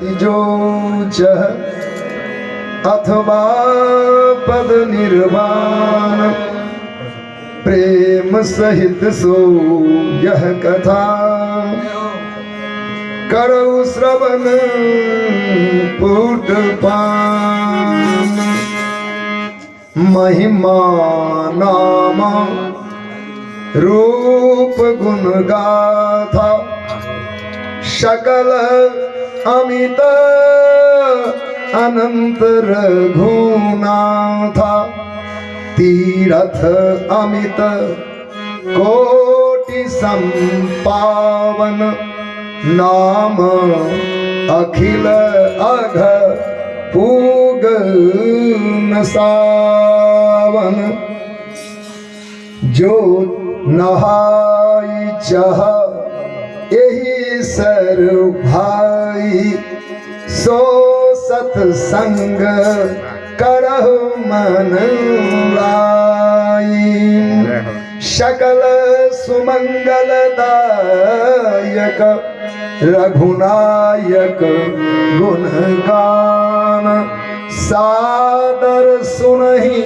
जो चह अथवा पद निर्वाण प्रेम सहित सो यह कथा करौ श्रवण पुट पान। महिमा नाम रूप गुण गाथा सकल अमित अनंत रघुनाथा। तीरथ अमित कोटि संपावन नाम अखिल अघ पूग न सावन। जो नहाई चाह यही सर भाई सो सत्संग करहु मन लाई। सकल सुमंगलदायक रघुनायक गुण गान सादर सुनहि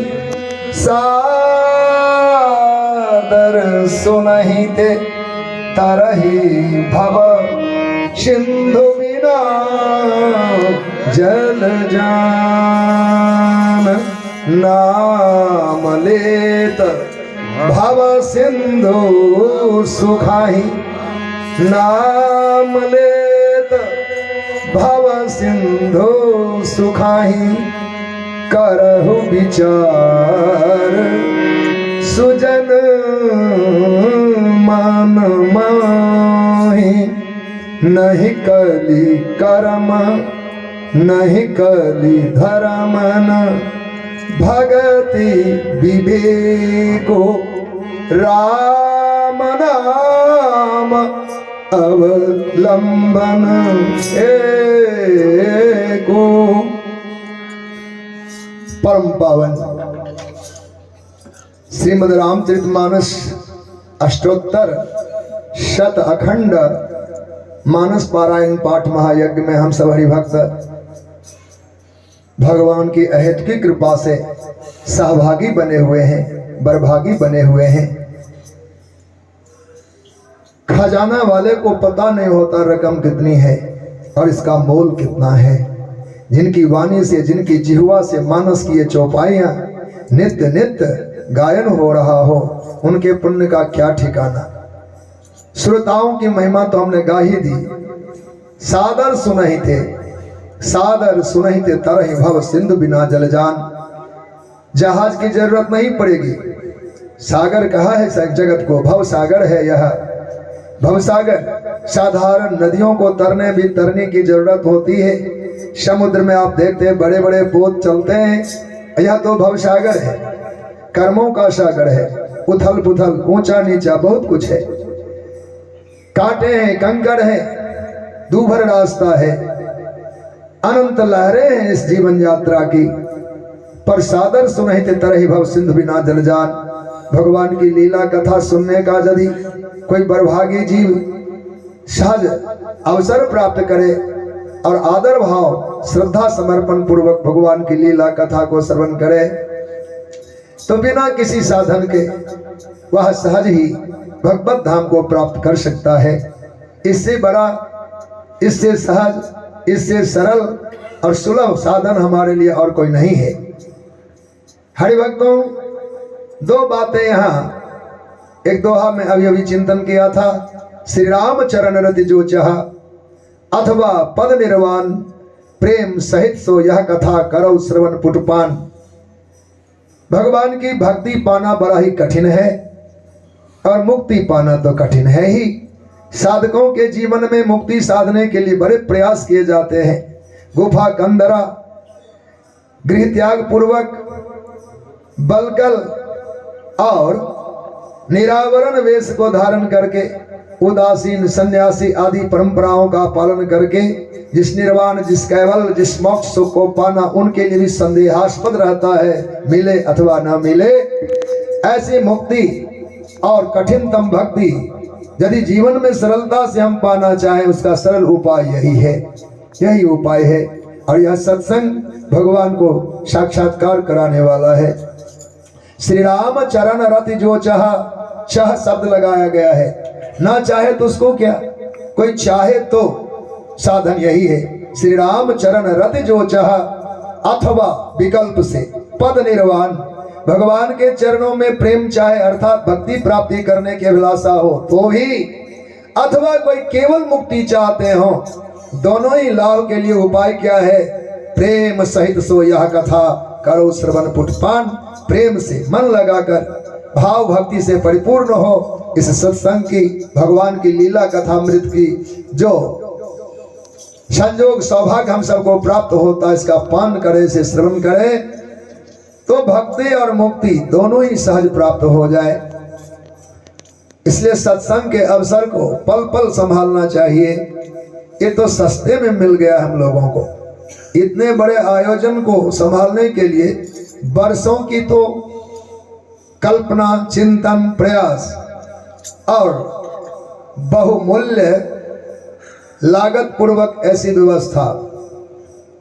ते तरहि भव सिंधु बिना जल जान। नाम लेत भव सिंधु सुखाहि नाम लेत भव सिंधु सुखाहि। करहु विचार सुजन मन माहि नहीं कली कर्म नहीं कली धर्म न भगति विवेको राम नाम अवलंबन एको। परम पावन श्रीमद् रामचरितमानस अष्टोत्तर शत अखंड मानस पारायण पाठ महायज्ञ में हम सब हरिभक्त भगवान की अहेतुकी कृपा से सहभागी बने हुए हैं, बरभागी बने हुए हैं। खजाना वाले को पता नहीं होता रकम कितनी है और इसका मोल कितना है। जिनकी वाणी से जिनकी जिह्वा से मानस की ये चौपाइयां नित्य नित्य गायन हो रहा हो, उनके पुण्य का क्या ठिकाना। श्रोताओं की महिमा तो हमने गा ही दी। सादर सुनहि थे तरहि भव सिंधु बिना जल जान। जहाज की जरूरत नहीं पड़ेगी। सागर कहा है जगत को, भव सागर है यह भव सागर। साधारण नदियों को तरने की जरूरत होती है। समुद्र में आप देखते हैं बड़े बड़े बोट चलते हैं, यह तो भव सागर है, कर्मों का सागर है। उथल पुथल ऊंचा नीचा बहुत कुछ है, कांटे हैं कंकड़ है, दूभर रास्ता है, अनंत लहरें हैं इस जीवन यात्रा की। पर सादर सुनहि ते तरहि भव सिंधु बिना जल जान। भगवान की लीला कथा सुनने का यदि कोई बरभागी जीव सहज अवसर प्राप्त करे और आदर भाव श्रद्धा समर्पण पूर्वक भगवान की लीला कथा को श्रवण करे तो बिना किसी साधन के वह सहज ही भगवत धाम को प्राप्त कर सकता है। इससे बड़ा, इससे सहज, इससे सरल और सुलभ साधन हमारे लिए और कोई नहीं है। हरिभक्तों, दो बातें यहाँ एक दोहा में अभी चिंतन किया था। श्री राम चरण रति जो चाह अथवा पद निर्वाण प्रेम सहित सो यह कथा करौ श्रवण पुटपान। भगवान की भक्ति पाना बड़ा ही कठिन है और मुक्ति पाना तो कठिन है ही। साधकों के जीवन में मुक्ति साधने के लिए बड़े प्रयास किए जाते हैं। गुफा कंदरा, गृह त्याग पूर्वक, बलकल और निरावरण वेश को धारण करके, उदासीन सन्यासी आदि परंपराओं का पालन करके जिस निर्वाण, जिस कैवल, जिस मोक्ष को पाना उनके लिए भी संदेहास्पद रहता है, मिले अथवा न मिले। ऐसी मुक्ति और कठिनतम भक्ति यदि जीवन में सरलता से हम पाना चाहें, उसका सरल उपाय यही है। यही उपाय है। और यह सत्संग भगवान को साक्षात्कार कराने वाला है। श्री राम चरण रति जो चाहा, चाह शब्द लगाया गया है। ना चाहे तो उसको क्या, कोई चाहे तो साधन यही है। श्री राम चरण रति जो चाहा, अथवा विकल्प से पद निर्वाण, भगवान के चरणों में प्रेम चाहे अर्थात भक्ति प्राप्ति करने की अभिलाषा हो तो ही, अथवा कोई केवल मुक्ति चाहते हो, दोनों ही लाभ के लिए उपाय क्या है? प्रेम सहित सो यह कथा करो श्रवण पुष्पान। प्रेम से मन लगाकर भाव भक्ति से परिपूर्ण हो इस सत्संग की, भगवान की लीला कथा अमृत की जो संजोग सौभाग्य हम सबको प्राप्त होता है, इसका पान करे, से श्रवण करे तो भक्ति और मुक्ति दोनों ही सहज प्राप्त हो जाए। इसलिए सत्संग के अवसर को पल पल संभालना चाहिए। ये तो सस्ते में मिल गया हम लोगों को। इतने बड़े आयोजन को संभालने के लिए वर्षों की तो कल्पना, चिंतन, प्रयास और बहुमूल्य लागत पूर्वक ऐसी व्यवस्था,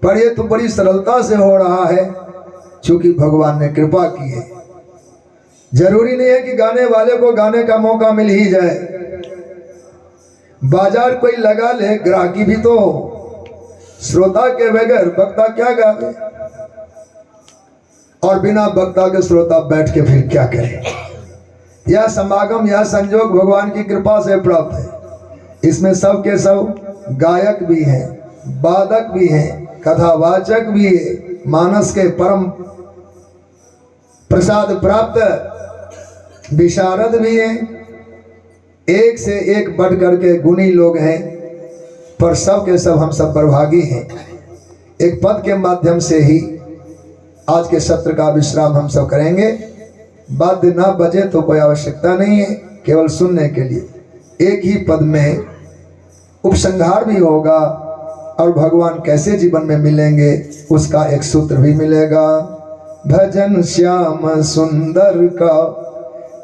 पर ये तो बड़ी सरलता से हो रहा है क्योंकि भगवान ने कृपा की है। जरूरी नहीं है कि गाने वाले को गाने का मौका मिल ही जाए। बाजार कोई लगा ले, ग्राहकी भी तो हो। श्रोता के बगैर वक्ता क्या गावे, और बिना वक्ता के श्रोता बैठ के फिर क्या करे? यह समागम, यह संजोग भगवान की कृपा से प्राप्त है। इसमें सब के सब गायक भी हैं, वादक भी हैं, कथावाचक भी है, मानस के परम प्रसाद प्राप्त विशारद भी हैं। एक से एक बढ़ करके गुणी लोग हैं, पर सब के सब हम सब बरभागी हैं। एक पद के माध्यम से ही आज के सत्र का विश्राम हम सब करेंगे। वाद्य ना बजे तो कोई आवश्यकता नहीं है, केवल सुनने के लिए एक ही पद में उपसंहार भी होगा और भगवान कैसे जीवन में मिलेंगे उसका एक सूत्र भी मिलेगा। भजन श्याम सुंदर का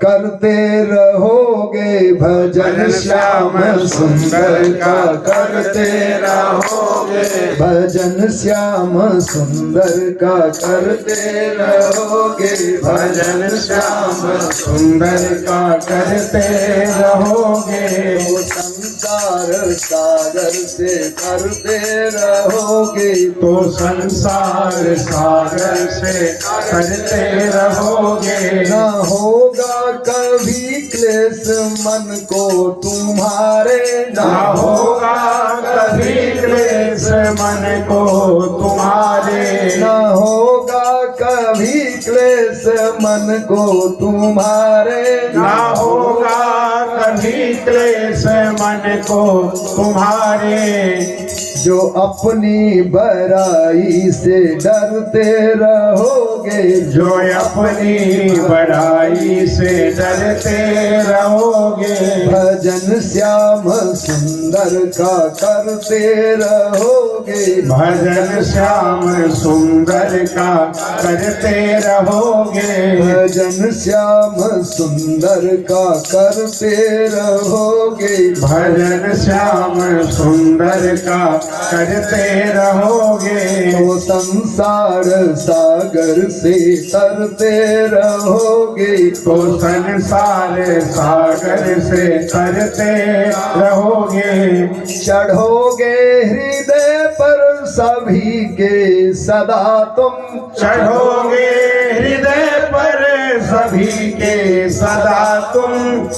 करते रहोगे, भजन श्याम सुंदर का करते रहोगे, भजन श्याम सुंदर का करते रहोगे, भजन श्याम सुंदर का करते रहोगे। संसार सागर से करते रहोगे, तो संसार सागर से करते रहोगे। ना होगा कभी क्लेश मन को तुम्हारे, ना होगा कभी क्लेश मन को तुम्हारे, ना होगा कभी क्लेश मन को तुम्हारे, ना होगा कभी क्लेश मन को तुम्हारे। जो अपनी बड़ाई से डरते रहोगे, जो अपनी बड़ाई से डरते रहोगे, भजन श्याम सुंदर का करते रहोगे, भजन श्याम सुंदर का करते रहोगे, भजन श्याम सुंदर का करते रहोगे, भजन श्याम सुंदर का करते रहोगे। तो संसार सागर से तरते रहोगे, तो संसार सागर से तरते रहोगे। चढ़ोगे हृदय पर सभी के सदा तुम, चढ़ोगे हृदय पर सभी के सदा तुम,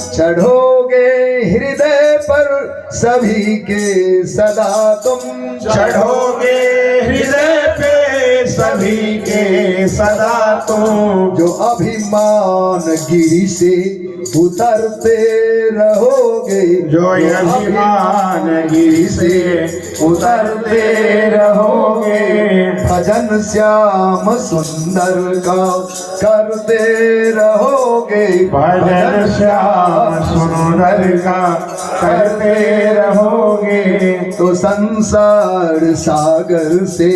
चढ़ोगे हृदय पर सभी के सदा तुम, चढ़ोगे हृदय पे सभी के सदा तुम। जो अभिमान गिरी से उतरते रहोगे, जो अभिमान गिरी से उतरते रहोगे, भजन श्याम सुंदर का करते रहोगे, भजन श्याम सुंदर का करते रहोगे। तो संसार सागर से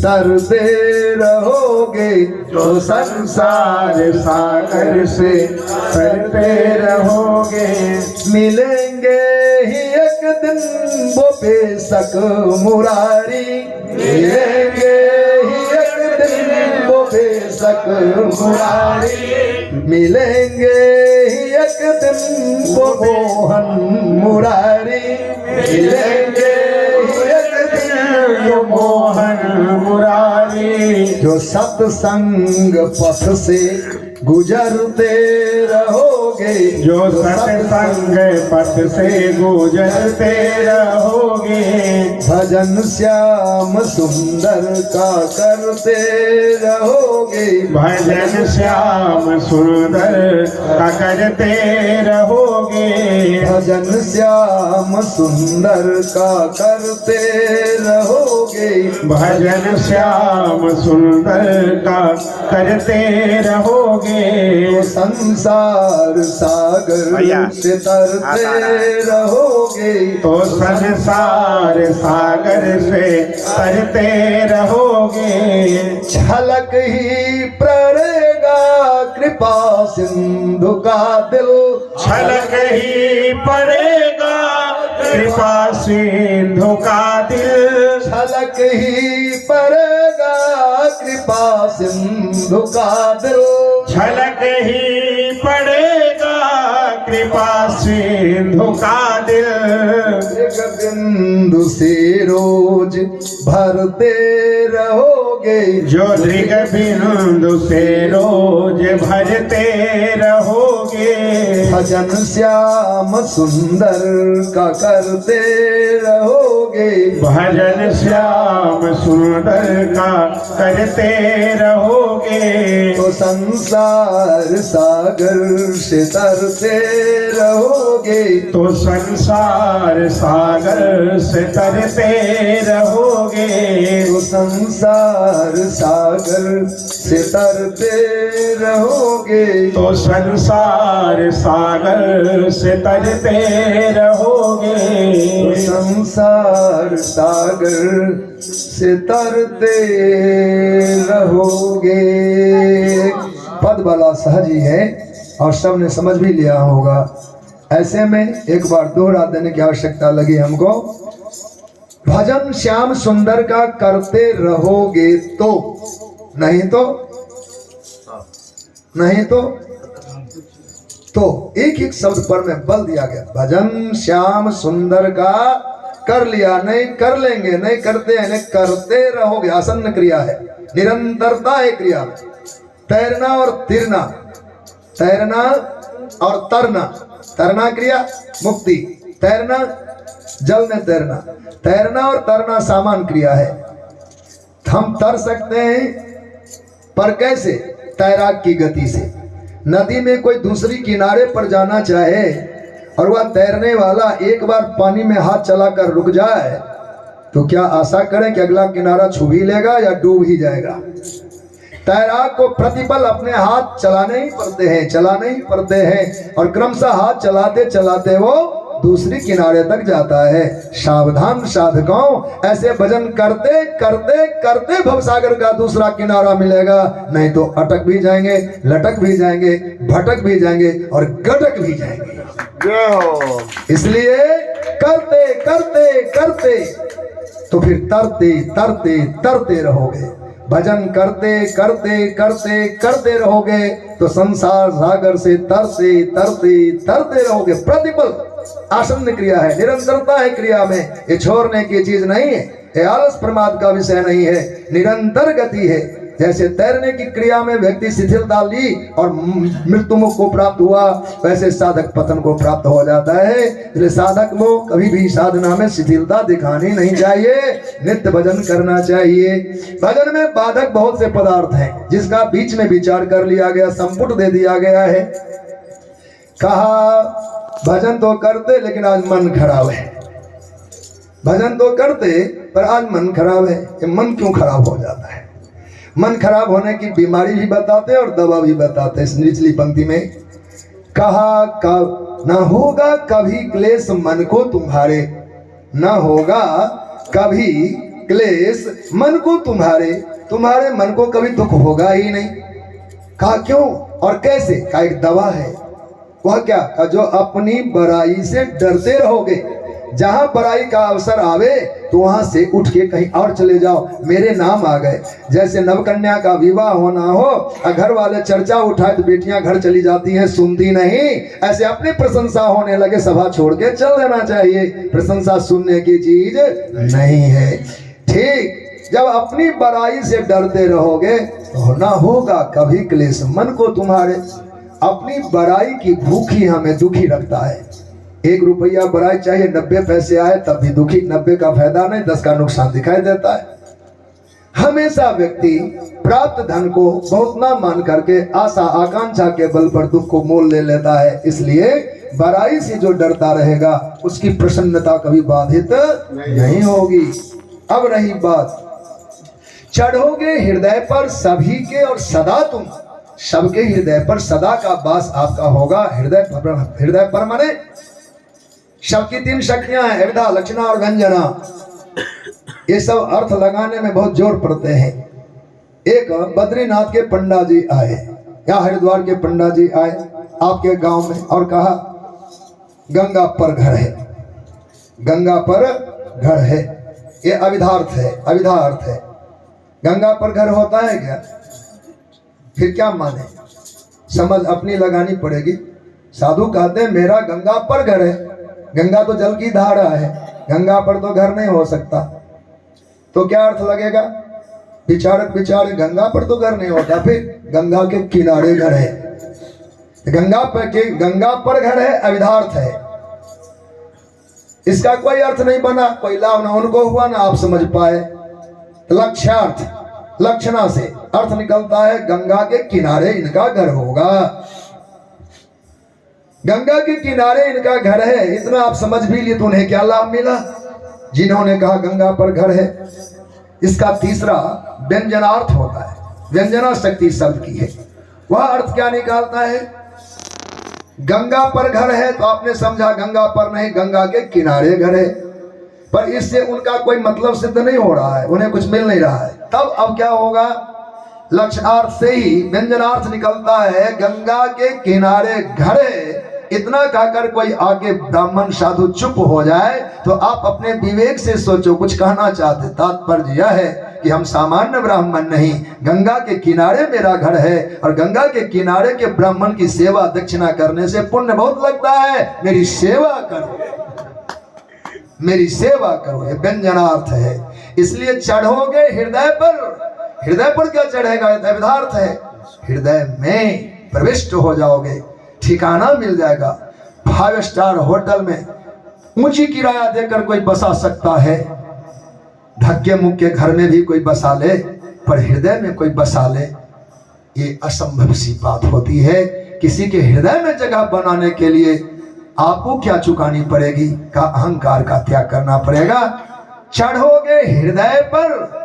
तरते रहोगे, तो संसार सागर से तरते रहोगे। मिलेंगे ही एक दिन वो बेशक मुरारी, मिलेंगे ही एक दिन वो बेशक मुरारी, मिलेंगे ही एक दिन वो मोहन मुरारी, मिलेंगे ही एक दिन वो मोहन मुरारी। जो सत्संग पथ से गुजरते रहोगे, जो सत्संग पथ से गुजरते रहोगे, भजन श्याम सुंदर का करते रहोगे, भजन श्याम सुंदर का करते रहोगे, भजन श्याम सुंदर का करते रहोगे, भजन श्याम सुंदर का करते रहोगे। तो संसार सागर से तरते रहोगे, तो संसार सागर से तरते रहोगे, झलक ही पड़ेगा कृपा सिंधु का दिल, छलक ही पड़ेगा कृपा सिंधु का दिल, झलक ही पड़ेगा कृपा सिंधु का दिल, छलक ही पड़ेगा कृपा सिंधु का दिल। एक बिंदु से रोज भरते रहोगे, जो दृग बिंदु से रोज भरते रहोगे, भजन श्याम सुंदर का करते रहोगे, भजन श्याम सुंदर का करते रहोगे, तो संसार सागर से तरते रहोगे, तो संसार सागर से तरते रहोगे, तो संसार सागर से तरते रहोगे, तो संसार सागर से तरते रहोगे, तो संसार सागर से तरते रहोगे। पद वाला सहज ही है और सबने समझ भी लिया होगा। ऐसे में एक बार दोहरा देने की आवश्यकता लगी हमको। भजन श्याम सुंदर का करते रहोगे तो, नहीं तो नहीं तो एक एक शब्द पर में बल दिया गया। भजन श्याम सुंदर का कर लिया, नहीं कर लेंगे, नहीं करते हैं, नहीं करते रहोगे। आसन्न क्रिया है, निरंतरता है क्रिया में। तैरना और तिरना, तैरना और तरना, तरना क्रिया मुक्ति, तैरना जल में तैरना, तैरना और तरना समान क्रिया है। हम तर सकते हैं पर कैसे? तैराक की गति से। नदी में कोई दूसरी किनारे पर जाना चाहे और वह तैरने वाला एक बार पानी में हाथ चलाकर रुक जाए तो क्या आशा करें कि अगला किनारा छू ही लेगा या डूब ही जाएगा? तैराक को प्रतिपल अपने हाथ चलाने ही पड़ते हैं और क्रमशः हाथ चलाते चलाते वो दूसरी किनारे तक जाता है। सावधान साधकों, ऐसे भजन करते करते करते भवसागर का दूसरा किनारा मिलेगा, नहीं तो अटक भी जाएंगे, लटक भी जाएंगे, भटक भी जाएंगे और गटक भी जाएंगे। इसलिए करते करते करते तो फिर तरते तरते तरते रहोगे। भजन करते करते करते करते रहोगे तो संसार सागर से तरते तरते तरते रहोगे। प्रतिपल आसन्न क्रिया है, निरंतरता है क्रिया में। ये छोड़ने की चीज नहीं है, ये आलस प्रमाद का विषय नहीं है, निरंतर गति है। जैसे तैरने की क्रिया में व्यक्ति शिथिलता ली और मृत्यु मुख को प्राप्त हुआ, वैसे साधक पतन को प्राप्त हो जाता है। इसलिए साधक को कभी भी साधना में शिथिलता दिखानी नहीं चाहिए, नित्य भजन करना चाहिए। भजन में बाधक बहुत से पदार्थ हैं जिसका बीच में विचार कर लिया गया, संपुट दे दिया गया है। कहा भजन तो करते लेकिन आज मन खराब है। भजन तो करते पर आज मन खराब है। ये मन क्यों खराब हो जाता है? मन खराब होने की बीमारी भी बताते और दवा भी बताते। इस निचली पंक्ति में कहा न होगा कभी क्लेश मन को तुम्हारे, न होगा कभी क्लेश मन को तुम्हारे, तुम्हारे मन को कभी दुख होगा ही नहीं। कहा क्यों और कैसे? का एक दवा है। वह क्या? जो अपनी बड़ाई से डरते रहोगे। जहां बड़ाई का अवसर आवे तो वहां से उठ के कहीं और चले जाओ, मेरे नाम आ गए। जैसे नवकन्या का विवाह होना हो और घर वाले चर्चा उठाए तो बेटियां घर चली जाती हैं, सुनती नहीं। ऐसे अपनी प्रशंसा होने लगे सभा छोड़ के चल देना चाहिए, प्रशंसा सुनने की चीज नहीं है। ठीक, जब अपनी बड़ाई से डरते रहोगे तो ना होगा कभी क्लेश मन को तुम्हारे। अपनी बड़ाई की भूख ही हमें दुखी रखता है। 1 रुपया बड़ाई चाहिए, 90 पैसे आए तब भी दुखी, 90 का फायदा नहीं, 10 का नुकसान दिखाई देता है। हमेशा व्यक्ति प्राप्त धन को बहुत ना मान करके आशा आकांक्षा के बल पर दुख को मोल ले लेता है। इसलिए बड़ाई से जो डरता रहेगा उसकी प्रसन्नता कभी बाधित नहीं होगी। अब रही बात, चढ़ोगे हृदय पर सभी के और सदा तुम, सबके हृदय पर सदा का वास आपका होगा। हृदय पर माने सबकी 3 शक्तियां हैं, अविद्या, लक्षणा और व्यंजना। ये सब अर्थ लगाने में बहुत जोर पड़ते हैं। एक बद्रीनाथ के पंडा जी आए या हरिद्वार के पंडा जी आए आपके गांव में और कहा गंगा पर घर है, गंगा पर घर है। ये अविधार्थ है, अविधा अर्थ है। गंगा पर घर होता है क्या? फिर क्या माने, समझ अपनी लगानी पड़ेगी। साधु कहते हैं मेरा गंगा पर घर है, गंगा तो जल की धारा है, गंगा पर तो घर नहीं हो सकता। तो क्या अर्थ लगेगा? विचार गंगा पर तो घर नहीं होता, फिर गंगा के किनारे घर है। गंगा पर घर है, अविधार्थ है। इसका कोई अर्थ नहीं बना, कोई लाभ ना उनको हुआ ना आप समझ पाए। लक्ष्यार्थ, लक्षणा से अर्थ निकलता है गंगा के किनारे इनका घर होगा। गंगा के किनारे इनका घर है, इतना आप समझ भी लिए तो उन्हें क्या लाभ मिला? जिन्होंने कहा गंगा पर घर है, इसका तीसरा व्यंजनार्थ होता है। व्यंजना शक्ति शब्द की है। वह अर्थ क्या निकालता है? गंगा पर घर है तो आपने समझा गंगा पर नहीं, गंगा के किनारे घर है, पर इससे उनका कोई मतलब सिद्ध नहीं हो रहा है, उन्हें कुछ मिल नहीं रहा है। तब अब क्या होगा? लक्ष्यार्थ से ही व्यंजनार्थ निकलता है, गंगा के किनारे घर है। इतना कहकर कोई आगे ब्राह्मण साधु चुप हो जाए तो आप अपने विवेक से सोचो कुछ कहना चाहते। तात्पर्य यह है कि हम सामान्य ब्राह्मण नहीं, गंगा के किनारे मेरा घर है और गंगा के किनारे के ब्राह्मण की सेवा दक्षिणा करने से पुण्य बहुत लगता है। मेरी सेवा करो, मेरी सेवा करो, ये व्यंजनार्थ है। इसलिए चढ़ोगे हृदय पर। हृदय पर क्या चढ़ेगा? ये अविधार्थ है। हृदय में प्रविष्ट हो जाओगे, ठिकाना मिल जाएगा। 5 स्टार होटल में ऊंची किराया देकर कोई बसा सकता है, धक्के मुक्के घर में भी कोई बसा ले, पर हृदय में कोई बसा ले ये असंभव सी बात होती है। किसी के हृदय में जगह बनाने के लिए आपको क्या चुकानी पड़ेगी? का अहंकार का त्याग करना पड़ेगा। चढ़ोगे हृदय पर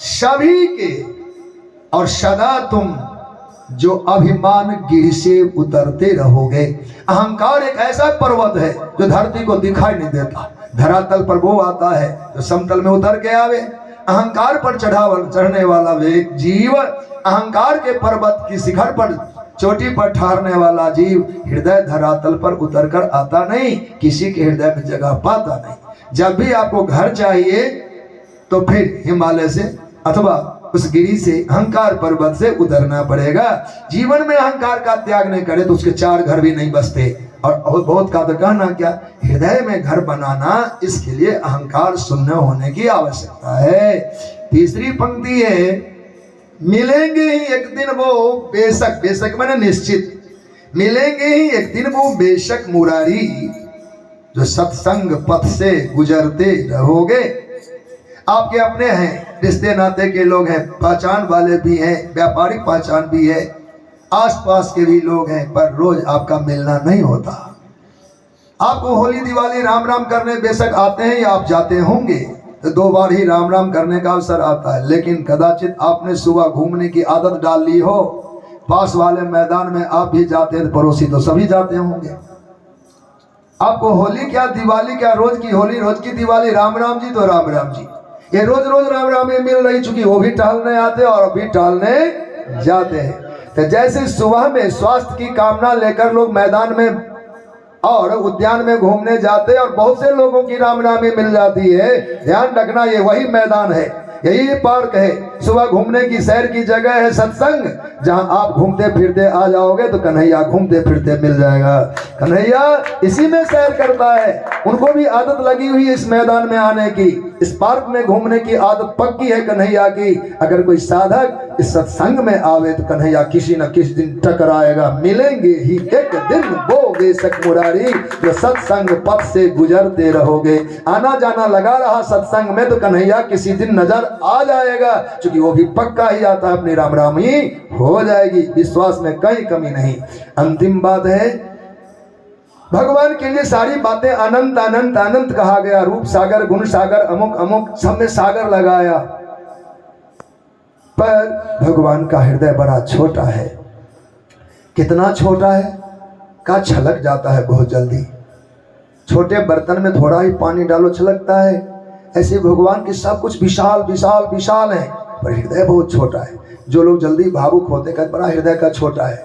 सभी के और सदा तुम जो अभिमान गिर से उतरते रहोगे। अहंकार एक ऐसा पर्वत है जो धरती को दिखाई नहीं देता, धरातल पर वो आता है जो समतल में उतर के आवे। अहंकार पर चढ़ने वाला वे जीव, अहंकार के पर्वत की शिखर पर चोटी पर ठहरने वाला जीव हृदय धरातल पर उतर कर आता नहीं, किसी के हृदय में जगह पाता नहीं। जब भी आपको घर चाहिए तो फिर हिमालय से अथवा उस गिरी से, अहंकार पर्वत से उतरना पड़ेगा। जीवन में अहंकार का त्याग नहीं करे तो उसके 4 घर भी नहीं बसते। और बहुत का तो कहना क्या, हृदय में घर बनाना, इसके लिए अहंकार शून्य होने की आवश्यकता है। तीसरी पंक्ति है, मिलेंगे ही एक दिन वो बेशक, बेशक मैंने निश्चित, मिलेंगे ही एक दिन वो बेशक मुरारी, जो सत्संग पथ से गुजरते रहोगे। आपके अपने हैं, रिश्ते नाते के लोग हैं, पहचान वाले भी हैं, व्यापारिक पहचान भी है, आसपास के भी लोग हैं, पर रोज आपका मिलना नहीं होता। आपको होली दिवाली राम राम करने बेशक आते हैं या आप जाते होंगे तो 2 बार ही राम राम करने का अवसर आता है, लेकिन कदाचित आपने सुबह घूमने की आदत डाल ली हो, पास वाले मैदान में आप भी जाते हैं, पड़ोसी तो सभी जाते होंगे। आपको होली क्या दिवाली क्या, रोज की होली रोज की दिवाली, राम राम जी तो राम राम जी, ये रोज रोज राम राम में मिल रही, चूंकि वो भी टहलने आते और अभी टहलने जाते हैं। तो जैसे सुबह में स्वास्थ्य की कामना लेकर लोग मैदान में और उद्यान में घूमने जाते और बहुत से लोगों की राम नामी मिल जाती है। ध्यान रखना, ये वही मैदान है, यही पार्क है, सुबह घूमने की सैर की जगह है सत्संग, जहां आप घूमते फिरते आ जाओगे तो कन्हैया घूमते फिरते मिल जाएगा। कन्हैया इसी में सैर करता है, उनको भी आदत लगी हुई है इस मैदान में आने की, इस पार्क में घूमने की आदत पक्की है कन्हैया की। अगर कोई साधक इस सत्संग में आवे तो कन्हैया किसी न किसी दिन टकराएगा, मिलेंगे ही एक दिन वो बेशक मुरारी, जो सत्संग पथ से गुजरते रहोगे। आना जाना लगा रहा सत्संग में तो कन्हैया किसी दिन नजर आ जाएगा, क्योंकि वो भी पक्का ही आता है, अपनी राम राम ही हो जाएगी, विश्वास में कहीं कमी नहीं। अंतिम बात है, भगवान के लिए सारी बातें अनंत अनंत अनंत कहा गया, रूप सागर, गुण सागर, अमुक अमुक, सब में सागर लगाया, पर भगवान का हृदय बड़ा छोटा है। कितना छोटा है का छलक जाता है बहुत जल्दी, छोटे बर्तन में थोड़ा ही पानी डालो छलकता है, ऐसे भगवान के सब कुछ विशाल विशाल विशाल है, पर हृदय बहुत छोटा है। जो लोग जल्दी भावुक होते कहते बड़ा हृदय का छोटा है,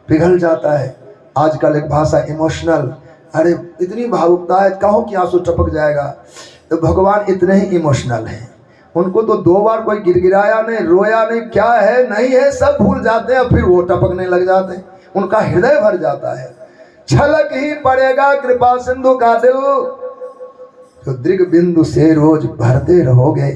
पिघल जाता है। आजकल एक भाषा इमोशनल, अरे इतनी भावुकता है, कहो कि आंसू टपक जाएगा। तो भगवान इतने ही इमोशनल हैं, उनको तो 2 बार कोई गिड़गिड़ाया नहीं, रोया नहीं, क्या है नहीं है सब भूल जाते हैं, फिर वो टपकने लग जाते हैं, उनका हृदय भर जाता है। छलक ही पड़ेगा कृपा सिंधु का दिल, तो दृग बिंदु से रोज भरते रहोगे।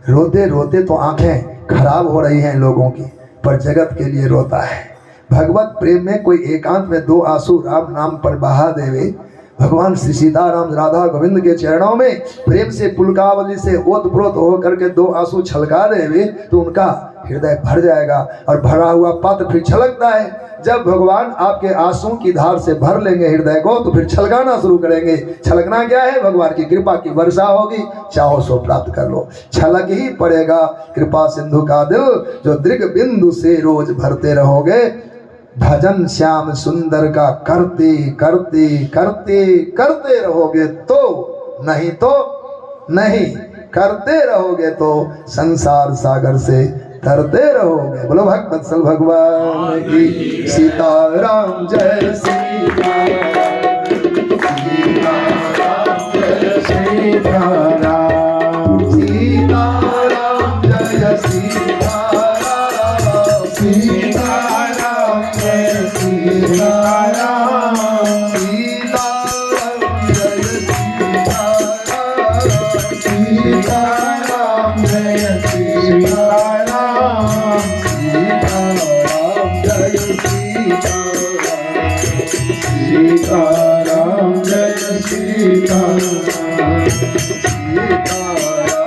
रोते रोते तो आंखें खराब हो रही हैं लोगों की, पर जगत के लिए रोता है। भगवत प्रेम में कोई एकांत में 2 आंसू राम नाम पर बहा देवे, भगवान श्री सीताराम राधा गोविंद के चरणों में प्रेम से पुलकावली से ओतप्रोत होकर के 2 आंसू छलका देवे, तो उनका हृदय भर जाएगा। और भरा हुआ पात्र फिर छलकता है। जब भगवान आपके आंसू की धार से भर लेंगे हृदय को, तो फिर छलकाना शुरू करेंगे। छलकना क्या है? भगवान की कृपा की वर्षा होगी, चाहो सो प्राप्त कर लो। छलक ही पड़ेगा कृपा सिंधु का दिल, जो दृग बिंदु से रोज भरते रहोगे। भजन श्याम सुंदर का करते करते करते करते रहोगे तो नहीं, तो नहीं, करते रहोगे तो संसार सागर से तरते रहोगे। बोलो भक्त वत्सल भगवान की। सीताराम जय सीताराम, सीताराम जय सीताराम।